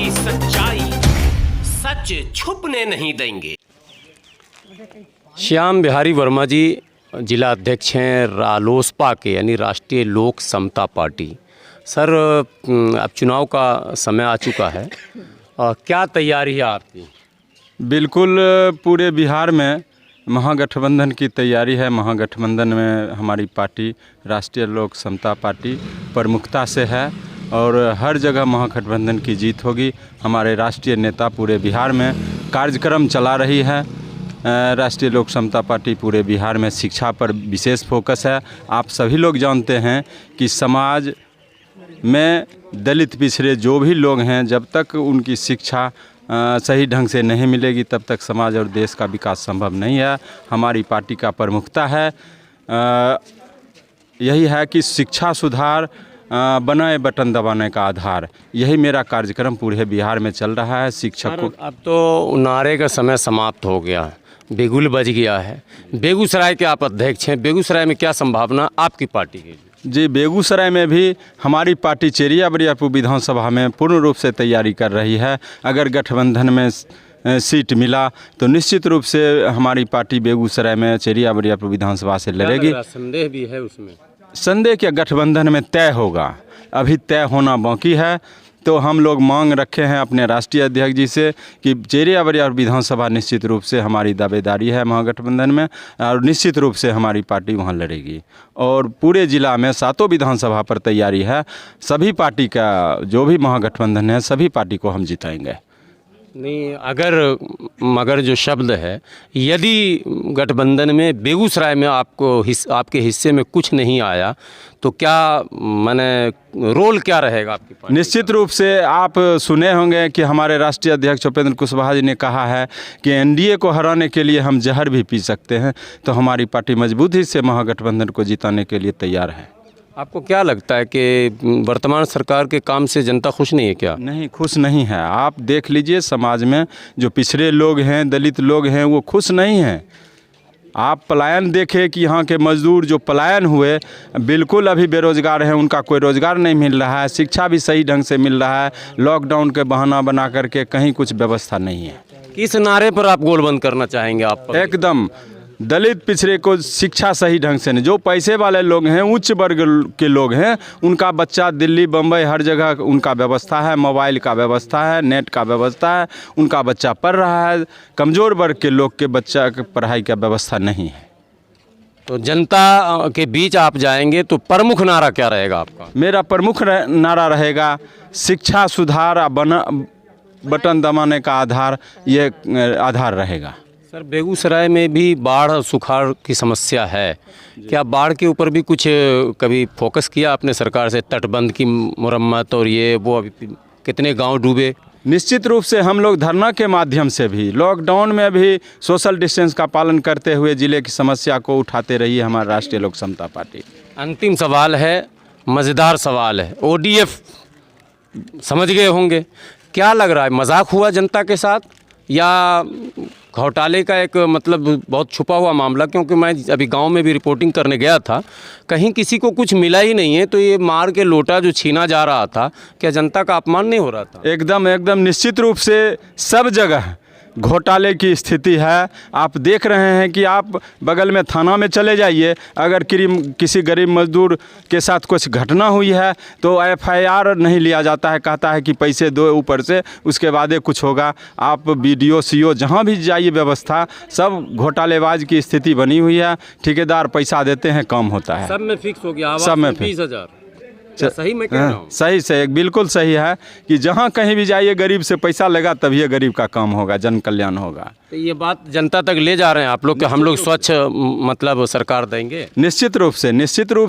की सच्चाई, सच छुपने नहीं देंगे। श्याम बिहारी वर्मा जी जिला अध्यक्ष हैं रालोसपा के यानी राष्ट्रीय लोक समता पार्टी। सर अब चुनाव का समय आ चुका है, क्या तैयारी है आपकी? बिल्कुल पूरे बिहार में महागठबंधन की तैयारी है। महागठबंधन में हमारी पार्टी राष्ट्रीय लोक समता पार्टी प्रमुखता से है और हर जगह महागठबंधन की जीत होगी। हमारे राष्ट्रीय नेता पूरे बिहार में कार्यक्रम चला रही है। राष्ट्रीय लोक समता पार्टी पूरे बिहार में शिक्षा पर विशेष फोकस है। आप सभी लोग जानते हैं कि समाज में दलित पिछड़े जो भी लोग हैं, जब तक उनकी शिक्षा सही ढंग से नहीं मिलेगी तब तक समाज और देश का विकास संभव नहीं है। हमारी पार्टी का प्रमुखता है यही है कि शिक्षा सुधार बनाए बटन दबाने का आधार। यही मेरा कार्यक्रम पूरे बिहार में चल रहा है। शिक्षक को अब तो नारे का समय समाप्त हो गया, बिगुल बज गया है। बेगूसराय के आप अध्यक्ष हैं, बेगूसराय में क्या संभावना आपकी पार्टी की? जी, बेगूसराय में भी हमारी पार्टी चेरिया बरियारपुर विधानसभा में पूर्ण रूप से तैयारी कर रही है। अगर गठबंधन में सीट मिला तो निश्चित रूप से हमारी पार्टी बेगूसराय में चेरिया बरियारपुर विधानसभा से लड़ेगी। संदेह भी है उसमें? संदेह क्या, गठबंधन में तय होगा, अभी तय होना बाकी है। तो हम लोग मांग रखे हैं अपने राष्ट्रीय अध्यक्ष जी से कि चेरिया बरियारपुर विधानसभा निश्चित रूप से हमारी दावेदारी है महागठबंधन में और निश्चित रूप से हमारी पार्टी वहां लड़ेगी। और पूरे ज़िला में 7 विधानसभा पर तैयारी है। सभी पार्टी का जो भी महागठबंधन है सभी पार्टी को हम जिताएंगे। नहीं, मगर जो शब्द है, यदि गठबंधन में बेगूसराय में आपके हिस्से में कुछ नहीं आया तो क्या माने रोल क्या रहेगा आपकी पार्टी? निश्चित रूप से आप सुने होंगे कि हमारे राष्ट्रीय अध्यक्ष उपेंद्र कुशवाहा जी ने कहा है कि एनडीए को हराने के लिए हम जहर भी पी सकते हैं। तो हमारी पार्टी मजबूती से महागठबंधन को जिताने के लिए तैयार है। आपको क्या लगता है कि वर्तमान सरकार के काम से जनता खुश नहीं है क्या? नहीं, खुश नहीं है। आप देख लीजिए समाज में जो पिछड़े लोग हैं, दलित लोग हैं, वो खुश नहीं हैं। आप पलायन देखें कि यहाँ के मजदूर जो पलायन हुए बिल्कुल अभी बेरोज़गार हैं, उनका कोई रोज़गार नहीं मिल रहा है। शिक्षा भी सही ढंग से मिल रहा है। लॉकडाउन के बहाना बना करके कहीं कुछ व्यवस्था नहीं है। किस नारे पर आप गोलबंद करना चाहेंगे? आप एकदम दलित पिछड़े को शिक्षा सही ढंग से नहीं, जो पैसे वाले लोग हैं, उच्च वर्ग के लोग हैं, उनका बच्चा दिल्ली बम्बई हर जगह उनका व्यवस्था है, मोबाइल का व्यवस्था है, नेट का व्यवस्था है, उनका बच्चा पढ़ रहा है। कमज़ोर वर्ग के लोग के बच्चा के पढ़ाई का व्यवस्था नहीं है। तो जनता के बीच आप जाएंगे तो प्रमुख नारा क्या रहेगा आपका? मेरा प्रमुख नारा रहेगा शिक्षा सुधार बटन दबाने का आधार, ये आधार रहेगा। सर, बेगूसराय में भी बाढ़ और सुखाड़ की समस्या है। क्या बाढ़ के ऊपर भी कुछ कभी फोकस किया आपने सरकार से? तटबंध की मुरम्मत और ये वो, अभी कितने गांव डूबे? निश्चित रूप से हम लोग धरना के माध्यम से भी, लॉकडाउन में भी सोशल डिस्टेंस का पालन करते हुए ज़िले की समस्या को उठाते रही है हमारी राष्ट्रीय लोक समता पार्टी। अंतिम सवाल है, मज़ेदार सवाल है। ODF समझ गए होंगे, क्या लग रहा है, मजाक हुआ जनता के साथ या घोटाले का एक मतलब बहुत छुपा हुआ मामला? क्योंकि मैं अभी गांव में भी रिपोर्टिंग करने गया था, कहीं किसी को कुछ मिला ही नहीं है। तो ये मार के लोटा जो छीना जा रहा था, क्या जनता का अपमान नहीं हो रहा था? एकदम निश्चित रूप से सब जगह घोटाले की स्थिति है। आप देख रहे हैं कि आप बगल में थाना में चले जाइए, अगर किसी गरीब मजदूर के साथ कुछ घटना हुई है तो FIR नहीं लिया जाता है, कहता है कि पैसे दो ऊपर से, उसके बाद कुछ होगा। आप BDO CO जहाँ भी जाइए, व्यवस्था सब घोटालेबाज की स्थिति बनी हुई है। ठेकेदार पैसा देते हैं, काम होता है। सब में फिक्स हो गया, सब में 20,000। सही में कह रहा हूँ? सही से बिल्कुल सही है कि जहाँ कहीं भी जाइए गरीब से पैसा लगा तभी गरीब का काम होगा, जन कल्याण होगा। तो ये बात जनता तक ले जा रहे हैं आप लोग कि हम लोग स्वच्छ मतलब सरकार देंगे? निश्चित रूप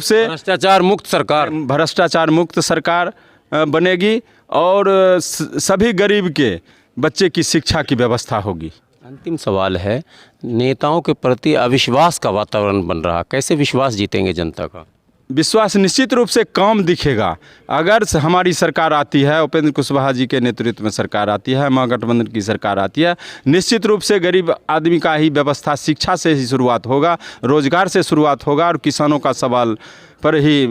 से भ्रष्टाचार मुक्त सरकार बनेगी और सभी गरीब के बच्चे की शिक्षा की व्यवस्था होगी। अंतिम सवाल है, नेताओं के प्रति अविश्वास का वातावरण बन रहा, कैसे विश्वास जीतेंगे जनता का? विश्वास निश्चित रूप से काम दिखेगा। अगर हमारी सरकार आती है, उपेंद्र कुशवाहा जी के नेतृत्व में सरकार आती है, महागठबंधन की सरकार आती है, निश्चित रूप से गरीब आदमी का ही व्यवस्था शिक्षा से ही शुरुआत होगा, रोजगार से शुरुआत होगा और किसानों का सवाल पर ही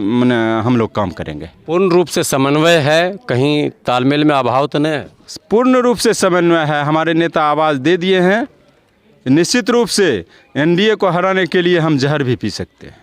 हम लोग काम करेंगे। पूर्ण रूप से समन्वय है, कहीं तालमेल में अभाव तो नहीं है? पूर्ण रूप से समन्वय है। हमारे नेता आवाज़ दे दिए हैं, निश्चित रूप से एनडीए को हराने के लिए हम जहर भी पी सकते हैं।